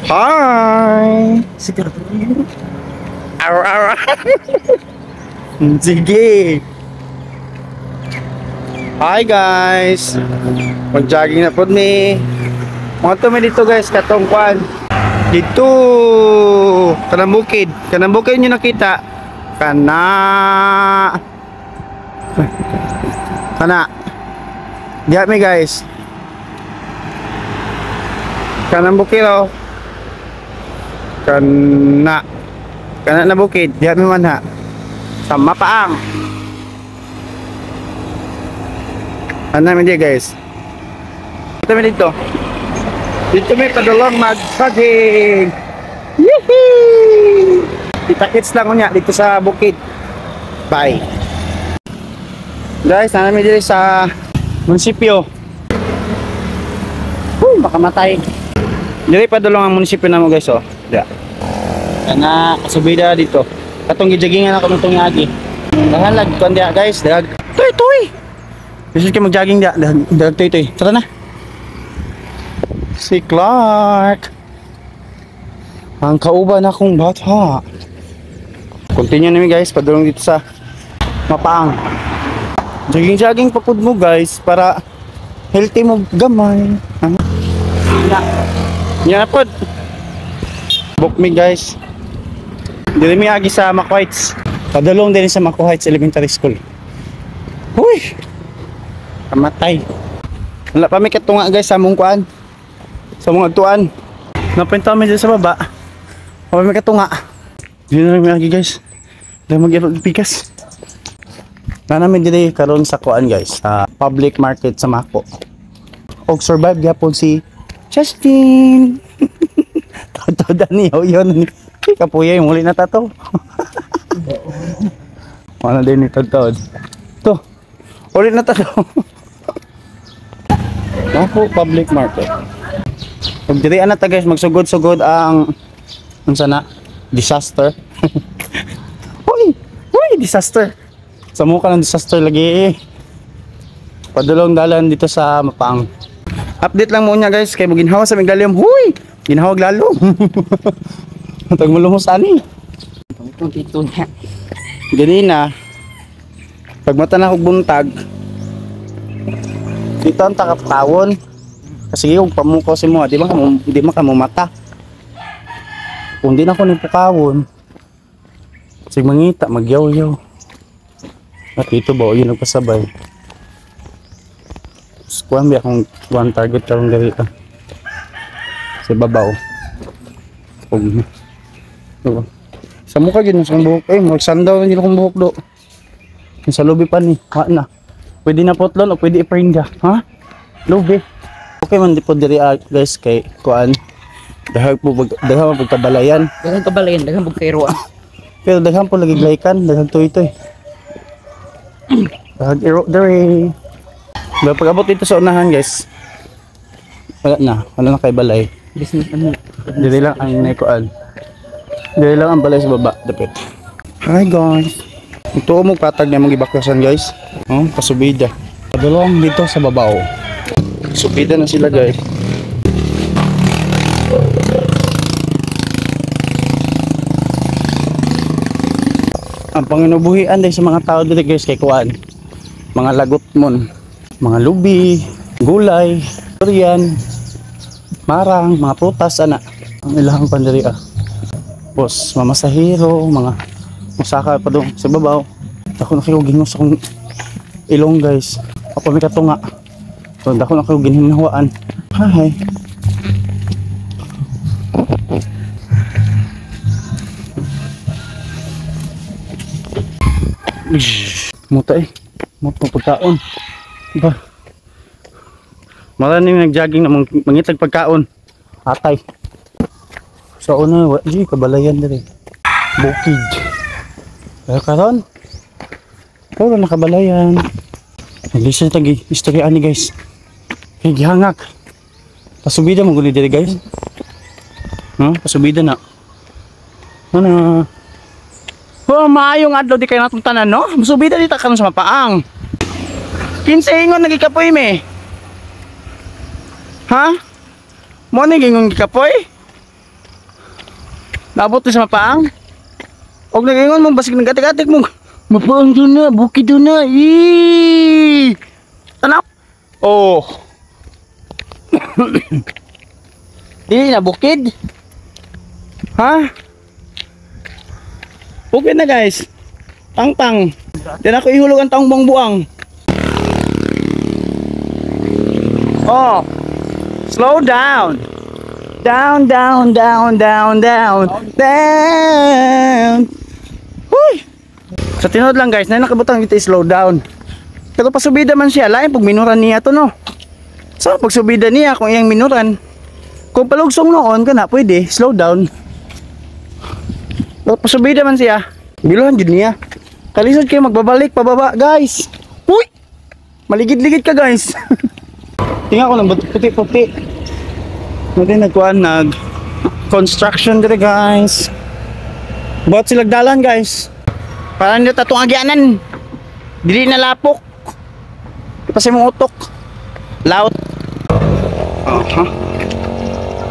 Hi! Araw, araw. Sige. Hi guys. Mag-jogging na po ni. Mga tumi dito guys, katong kwan. Dito. Kanang bukid. Kanang bukid nyo nakita. Kana. Diyan mi guys. Kanang bukid oh. Kana na bukid, diyan mi man ha. Sa Mapaang. Ano namin diyan guys? Ito mi dito. Dito mi padulong mag-jogging. Yehey! Kita-kits lang unya dito sa bukid. Bye. Guys, namin dito sa munisipyo. Makamatay. Dili padulong ang munisipyo namo guys oh. Diyan. Kana kasubida dito. Katong gijaggingan ako nitong agi. Dahalag kon dia guys, dag. Tuy. Bisan kay mag-jogging dia, dag tuy. Tara na. Si Clark. Ang kauban akong bata. Continue namin guys, padulong dito sa Mapaang. Jogging pa pud mo guys para healthy mo gamay. Yan na pod. Book me guys. Dili mi agi sa Maco Heights. Padulong din sa Maco Heights Elementary School. Huy! Kamatay. Wala pa mi katunga guys sa mong kuan. Sa mga tuan. Napinta mi dito sa baba. Wala mi katunga. Dili na mi agi guys. Dili mag-irog pikas. Na namin dili karon sa kuan guys, sa public market sa Maco. Og survive gyapon si Justin. Toto Daniel yun. Kapuya yung muli na tato. Mana din ni Tod. To. Ulit na tato. Maco public market. Pag dirian na ta guys, magsugod-sugod ang unsa na disaster. Hoy, disaster. Sa mukha ng disaster lagi. Padulong dalan dito sa Mapaang. Update lang muna guys, kay maginhawa sa Megalium. Huy! Ginhawag lalo. Tag mulumos ani. Itong tito niya. Ganina. Pag mata na kog buntag. Dito ang takap-tawon. Kasi yung pamukaw si mo, di ba ka mo mata. Kung di na ko nipukawon. Sig mangita, magyaw-yaw. At ito ba, yun nagpasabay. Kuhan ba akong one target karong dali ka. Sa babaw. Sa mukha gid sa buhok magsandaw na akong buhok do. Sa lobi pa ni, wa na. Pwede na potlon o pwede iparinga, ha? Lobi. Okay man di po diri guys kay kuan. Dahag pagkabalayan. Daghang pagkairoan. Pero daghang po lagi glaykan, daghang toy-toy. Dahag iro diri. Pag abot dito sa unahan guys. Wala na kay balay. Business ano? Dili lang ang naikuan. Dili lang ang balay sa baba, dapat. Hi guys. Ito mo patag na mong ibakyasan guys. Oh, pasubida. Padulong dito sa babaw. Subida na sila guys. Ang panginubuhian din sa mga tao dito guys kay kuan. Mga lagot mon, mga lubi, gulay, durian, marang, mga prutas ana ang ilang pandiri Boss, mamasahiro, mga musaka pa doon sa babaw. Ako nakikugin sa kong ilong guys. Ako may katunga. So, ako nakikugin hinahawaan. Hi. Muta Muta pagkaon. Ba? Maraming nag-jogging na mangitag pagkaon. Atay. So una, di kabalayan diri. Bukid. Kaya karon. Pero nakabalayan. Naglisa tagi istorya ani guys. Kay gihangak. Pasubida mo guni diri guys. No, pasubida na. Ano? Oh, maayong adlaw di kay natong tanan no. Pasubida dita karon sa Mapaang. 15 ingon nagikapoy me. Ha? Mo ni gingon gikapoy? Naabot na sa mapaang. Og nagingon mo basig nagatik-atik mo. Mapaang doon na, bukid doon na. Tanaw. Oh. Dili na bukid. Ha? Bukid na guys. Pang-pang. Diyan ako ihulog ang taong buang-buang. Oh. Slow down. Down, down, down, down, down, down. Huy! Sa tinod lang guys, na nakabutang kita slow down. Pero pasubida man siya, lain pag minuran niya to no. So pag subida niya kung iyang minuran, kung palugsong noon ka na pwede, slow down. Pero pasubida man siya, biluhan din niya. Kalisod kayo magbabalik, pababa guys. Huy! Maligid-ligid ka guys. Tingnan ko lang, puti-puti. Natin nagkuhan construction dire guys. Buhat sila dalan guys. Para nila tatong agyanan. Dili na lapok. Ipasay mong utok. Laut.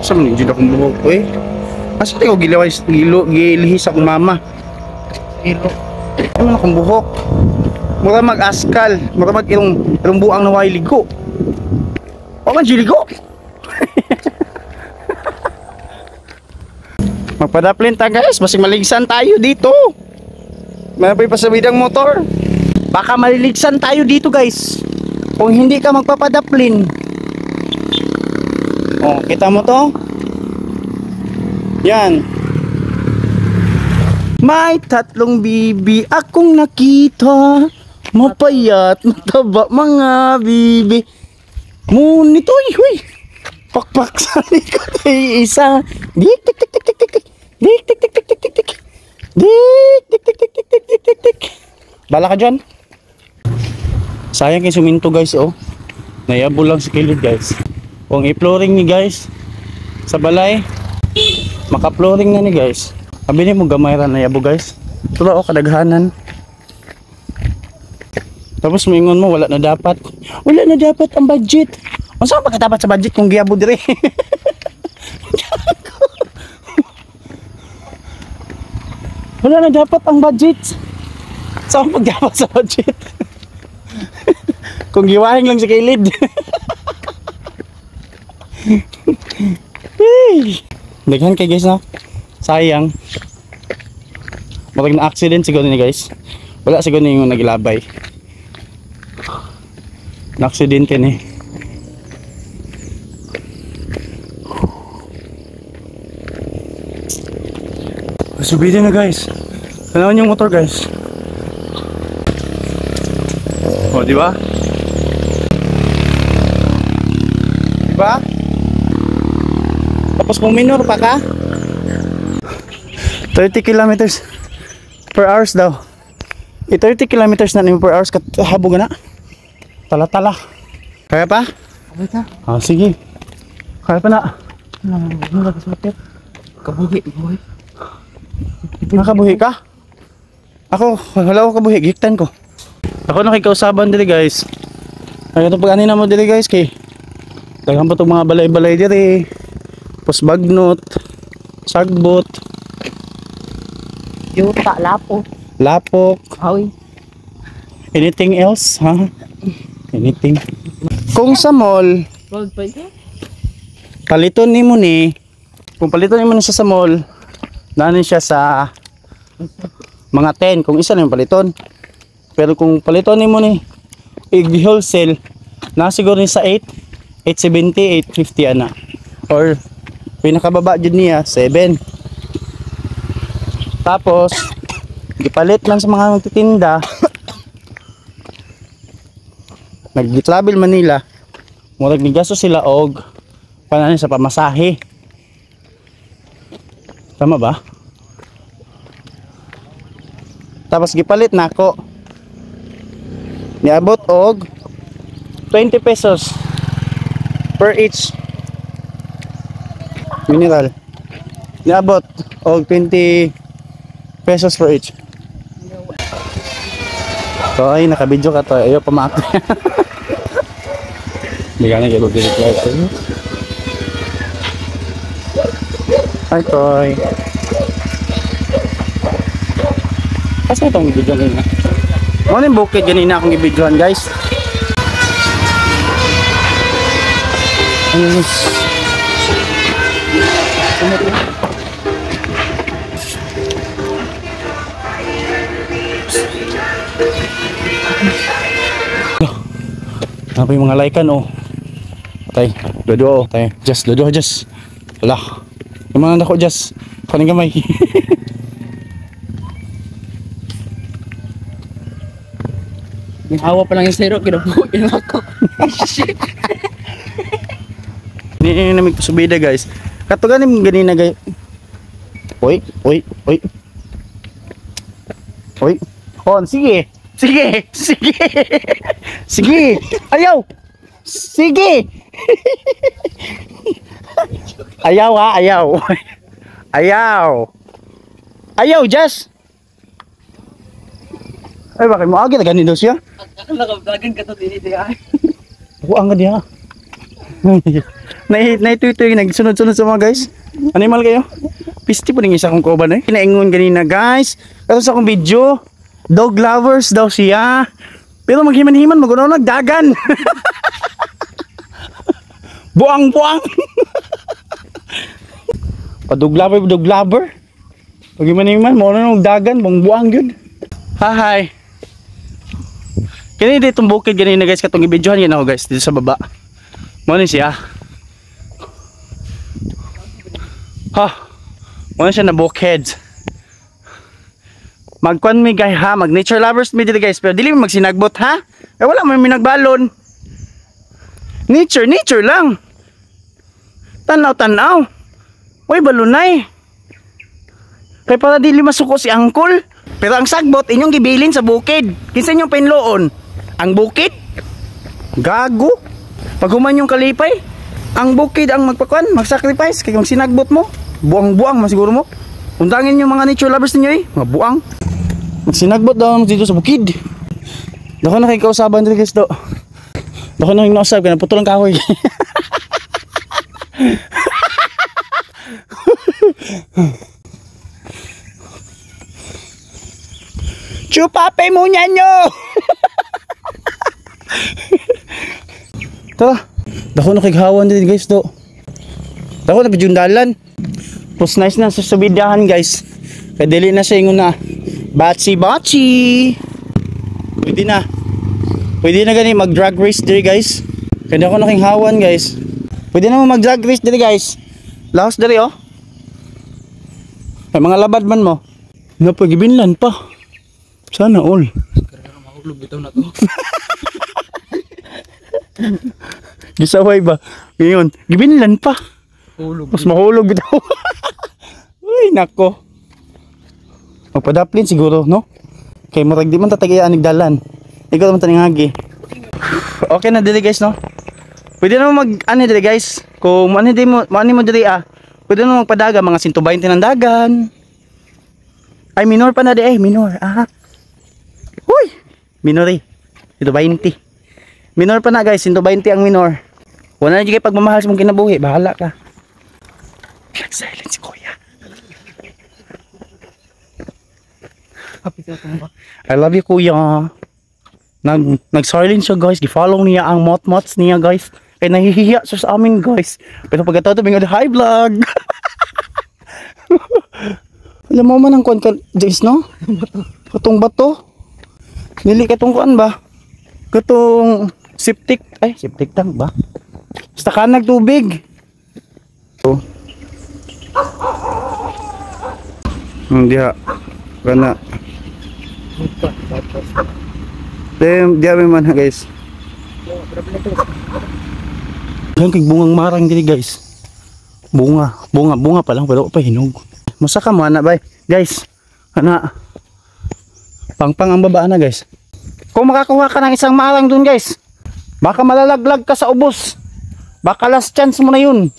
Saan mo nang akong buhok ko eh? Asa tayo gilihis akong mama. Gilo. Ano man akong buhok? Mura mag-askal. Mura mag-irong buang na way ligo. O man ligo. Magpadaplin ta guys, basig maligsan tayo dito. May pasabidang motor. Baka maliligsan tayo dito guys. Kung hindi ka magpapadaplin. Oh, kita mo to? Yan. May tatlong bibi akong nakita. Mapayat, mataba mga bibi. Ngunit huy. Pakpak sa likod ay isa. Dik tik tik tik tik tik tik. Dik tik tik tik tik tik tik. Dik tik tik tik tik tik tik tik tik. Bala ka dyan. Sayang yung suminto guys oh. Nayabo lang sa kilid guys. Kung i-flooring ni guys sa balay, maka-flooring na ni guys. Sabi mo gamay ra na yabo guys. Tulo oh kadaghanan. Tapos mingon mo wala na dapat. Wala na dapat ang budget. Unsa pa dapat sa budget kung giyabo dire? Wala na dapat ang budget. Saan pagdapat sa budget? Kung giwahing lang sa kilid. Daghan kay guys na. Sayang. Marag na accident siguro ni guys. Wala siguro ni yung nagilabay. Na accident ni. Subida na guys. Tanawan yung motor guys. Oh, di ba? Diba? Tapos kung minor pa ka 30 kilometers per hours daw. 30 kilometers na per hours habog na. Tala-tala. Kaya pa? Kaya pa. Ah, sige. Kaya pa na. Kabuhi. Nakabuhi ka? Ako, wala ako kabuhi, giktan ko. Ako nakikausaban dili guys. Ay ito pag anina mo dili guys kay daghan pa tong mga balay-balay diri. Pusbagnot, sagbot, yuta, lapok. Hoy. Anything else, ha? Anything. Kung sa mall, paliton nimo ni. Kung paliton nimo siya sa mall, nanin siya sa mga 10 kung isa lang paliton. Pero kung paliton nimo ni i-wholesale na siguro ni sa 870, 850 ana. Or pinakababa jud niya 7. Tapos gipalit lang sa mga magtitinda. Nag-travel Manila. Murag nigasto sila og panan sa pamasahe. Tama ba? Tapos gipalit nako. Niabot og 20 pesos per each mineral. Niabot og 20 pesos per each. So ay nakabidyo ka to. Ayo pamak. Hindi ka na kayo direct live. Hi Toy. Kasi itong video ganina. Ano yung bukid ganina akong i-videohan guys. Ayun. Ano pa yung mga laikan oh. Tay, dodo oh. Tay, just dodo just. Wala. Yung mga anak ko just. Kaning gamay. Awa pa lang yung zero, kinabuhin ako. Shit. Hindi namin subida guys. Katugan yung ganina guys. Oy. On, sige. Sige. Ayaw. Sige. Ayaw ha, ayaw, Jess. Ay, bakit mo agad ganito siya? Ako nakablagan ka to din ay. Buang ka diha. Naituto yung nagsunod-sunod sa mga guys. Animal kayo? Pisti po rin isa kong kuban eh. Kinaingon ganina guys. Kato sa akong video. Dog lovers daw siya. Pero maghiman-himan magunaw nagdagan. Buang. Dog lover. Maghiman-himan magunaw nagdagan. Buang yun. Hi. Kaya dito itong bukid ganina guys. Katong i-videohan yan ako guys. Dito sa baba. Muna siya. Muna siya na bukid. Magkuan mi guys ha. Mag nature lovers mi dito guys. Pero dili mi magsinagbot ha. Wala may minagbalon. Nature lang. Tanaw. Uy balunay. Kaya para dili masuko si angkol. Pero ang sagbot inyong gibilin sa bukid. Kinsa inyong pinloon? Ang bukid? Gago. Pag human yung kalipay, ang bukid ang magpakuan, mag-sacrifice. Kaya kung sinagbot mo, buang-buang masiguro mo. Undangin yung mga nature lovers ninyo eh, mga buang. Magsinagbot daw dito sa bukid. Dako na kayo kausaban dito guys do. Dako na yung nausap, kaya naputol ang kahoy. Chupape mo niya nyo! Tara, dako na kighawan din guys do. Dako na pijundalan. Plus nice na sa subidahan guys. Kaya dili na siya yung na bachi. Pwede na gani mag drag race diri guys. Kaya dako na kighawan guys. Pwede na mag drag race diri guys. Lahos diri oh. Ay mga labad man mo. Napagibinlan pa. Sana all. Karena mahulog bitaw na to. Gisaway ba? Ngayon, gibinlan pa. Hulog. Mas mahulog bitaw. Uy, nako. Magpadaplin siguro, no? Kay murag di man tatagayaan nigdalan. Ikaw naman taningagi. Okay na dili guys, no? Pwede na mag ano dili guys. Kung ano mo dili pwede na magpadaga mga 120 ng dagan. Ay minor pa na di minor. Huy! Minor eh. 120. Minor pa na guys, 120 ang minor. Wala na dyan kayo pagmamahal sa mong kinabuhi. Bahala ka. Silent si Kuya. I love you Kuya. Nag-silent siya guys. Gi-follow niya ang mot-mots niya guys. Kaya nahihiya siya sa amin guys. Pero pagkatato bingod, hi vlog. Alam mo man ang kuwan ka guys no? Katong bato. Nili katong kuwan ba? Katong septic tank ba? Basta ka nagtubig. Oh. Hindi ha. Kana. Diya man ha guys. Yan kay bungang marang dili guys. Bunga pa lang pero pa hinog. Musa ka mo ana bay. Guys. Ana. Pangpang ang baba na guys. Kung makakuha ka ng isang marang dun guys, baka malalaglag ka sa ubos. Baka last chance mo na yun.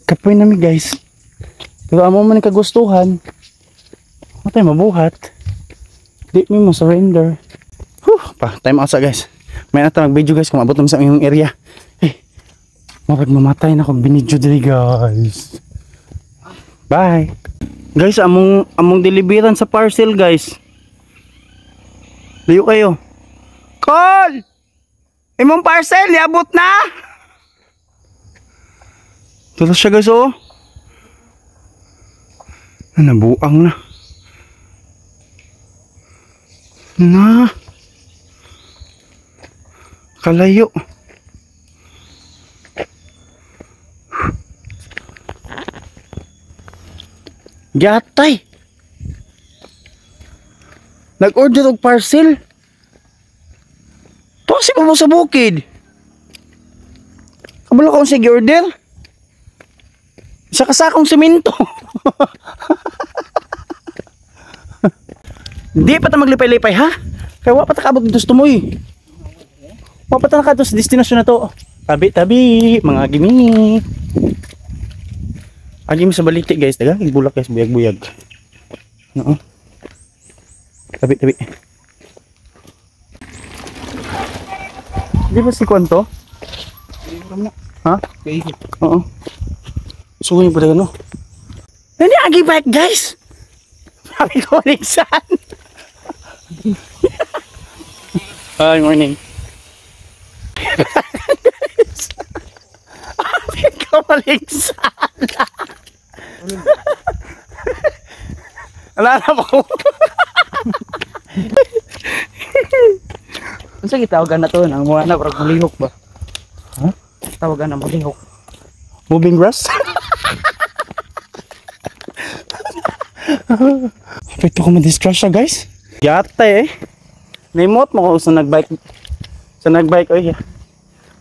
Kapoy nami guys. Pero amo man kagustuhan. Matay mabuhat. Di mo surrender. Time out sa guys. May nata mag-video guys kung abot naman sa inyong area. Marag mamatay na kung binidyo dili guys. Bye. Guys, among deliveran sa parcel, guys. Layo kayo. Call! Imong parcel, niabot na! Ito siya, guys, oh. Nabuang na. Na. Kalayo. Gatay. Nag-order og parcel. Tosi mo sa bukid. Kabalo ko sige order. Sa kasakong semento. Di pa ta maglipay-lipay ha. Kaya wa pa ta kabog dito sa tumoy. Wa pa ta nakato sa destinasyon na to. Tabi-tabi, mga gimi. Agim sa baliti guys, taga bulak guys, buyag-buyag. No. Tabi-tabi. Di ba si Kwanto? Ha? Oo. Sungay pa no. Nani agi bike guys. Sabi ko Nixon. Hi, morning. Sabi ko Nixon. Alala mo. Unsa gitawagan na to nang mga na parang malihok ba? Ha? Tawagan na malihok. Moving grass? Pwede ko ma-distress siya guys. Yata eh. Naimot mo ko sa nagbike. Sa nagbike oy.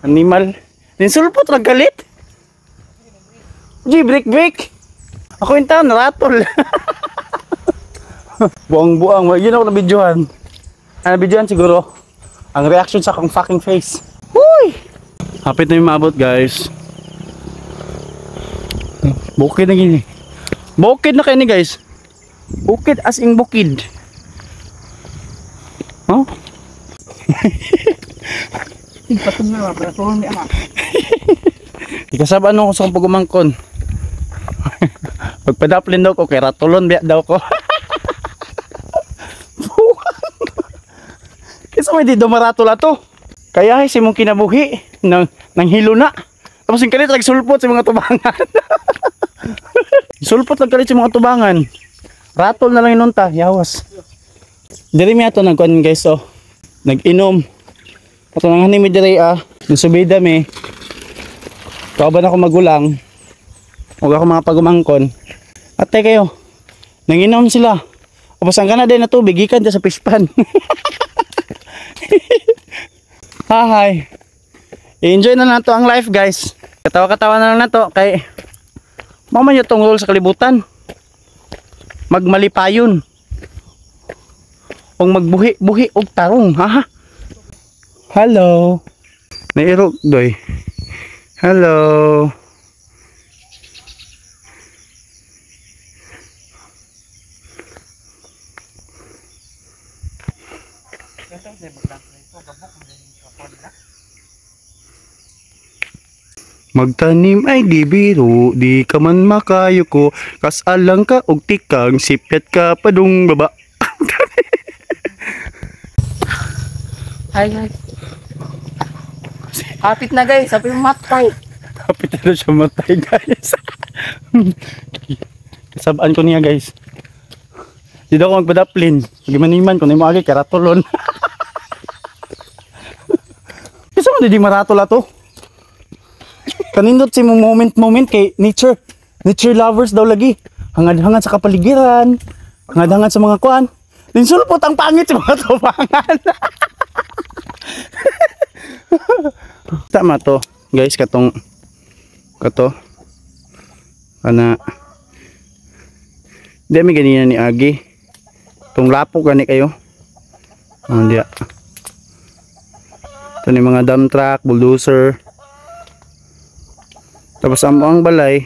Animal. Ninsulpot naggalit. G, break. Ako yung tao, naratol. Buang-buang. Yun ako nabidyohan. Nabidyohan siguro. Ang reaction sa akong fucking face. Uy! Hapit na yung maabot guys. Bukid na gini. Bukid na kayo ni guys. Bukid as in bukid. Oh? Tigpatong na para tulong ni ama. Di kasabaan ako sa pagumangkon. Pagpadaplin daw ko, kay ratulon biya daw ko. Kasi may di dumaratol ato. Kaya si mong kinabuhi nang hilo na. Tapos yung kalit nagsulpot sa mga tubangan. Sulpot nagkalit sa mga tubangan. Ratol na lang inunta, yawas. Diri mi ato nagkuan guys oh. Nag-inom. Ato nang hanimi diri nasubida mi. Kauban ako magulang. Huwag ako mga pagumangkon. Ate kayo. Nanginom sila. Tapos ang kana din na tubig gikan sa pispan. Hi. I-enjoy na nato ang life guys. Katawa-katawa na lang nato kay mama nyo tong role sa kalibutan. Magmalipayon. O magbuhi-buhi og tarong, ha? Hello. Nairog doy. Hello. Magtanim ay di biro, di ka man makayo ko, kasalang ka og tikang, sipet ka padung baba. Hi guys. Hapit na guys, sabi mo matay. Kapit na siya matay guys. Kasabaan ko niya guys. Di daw ako magpadaplin. Pagimaniman ko na yung mga karatulon. Kasi mo di maratol ato. Kanindot si mong moment kay nature lovers daw lagi. Hangad-hangad sa kapaligiran, hangad-hangad sa mga kuan. Linsulpot ang pangit sa mga tubangan. Tama to guys, kato kana di may ganina ni Agi tong lapo gani kayo dia ito ni mga dump truck, bulldozer. Tapos ang balay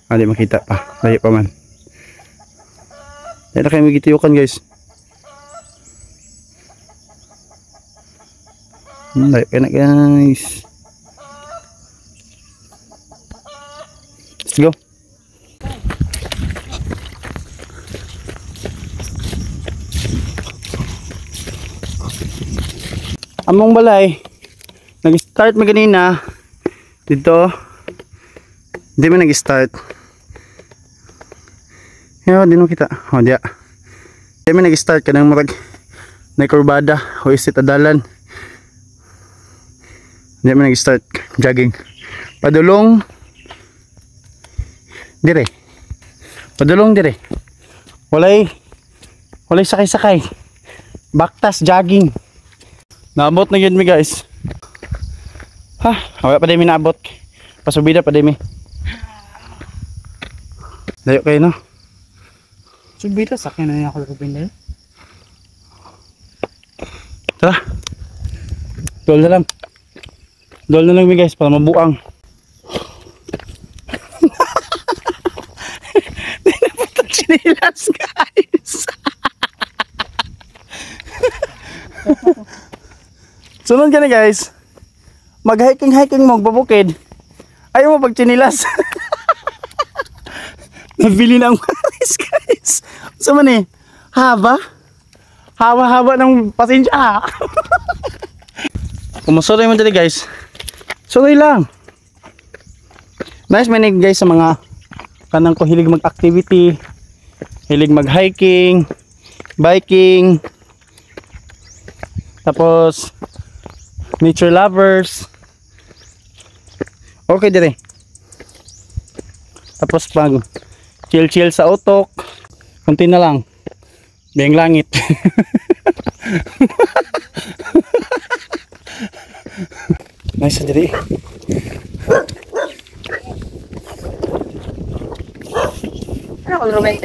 di makita pa, layo pa man. Yan na kayo magitiyukan guys. Layo ka na guys. Let's go. Among balay, nag-start mo ganina dito. Hindi mo nag-start. Yo, di mo kita. Oh, diya. Hindi mo nag-start kanang marag na kurbada o isit adalan. Hindi mo nag-start jogging. Padulong dire. Padulong dire. Walay sakay-sakay. Baktas jogging. Naabot na yun mi guys. Ha, wala pa din mi naabot. Pasubida pa din mi. Dayo kayo no. Subita sakyan na niya ako Rubin. Tara. Dol na lang. Dol na lang mi guys para mabuang. Tinapot chinilas guys. Sunod ka na guys. Mag-hiking mo, babukid. Ayaw mo pag chinilas. Nabili na ang maris guys. Saan man eh? Haba? Haba ng pasensya ha. Kumusuroy mo dali guys. Suroy lang. Nice manig guys sa mga kanang ko hilig mag-activity. Hilig mag-hiking. Biking. Tapos nature lovers. Okay dire. Tapos pag chill sa utok, konti na lang. Biyang langit. Nice dire. Ano ko Rubin?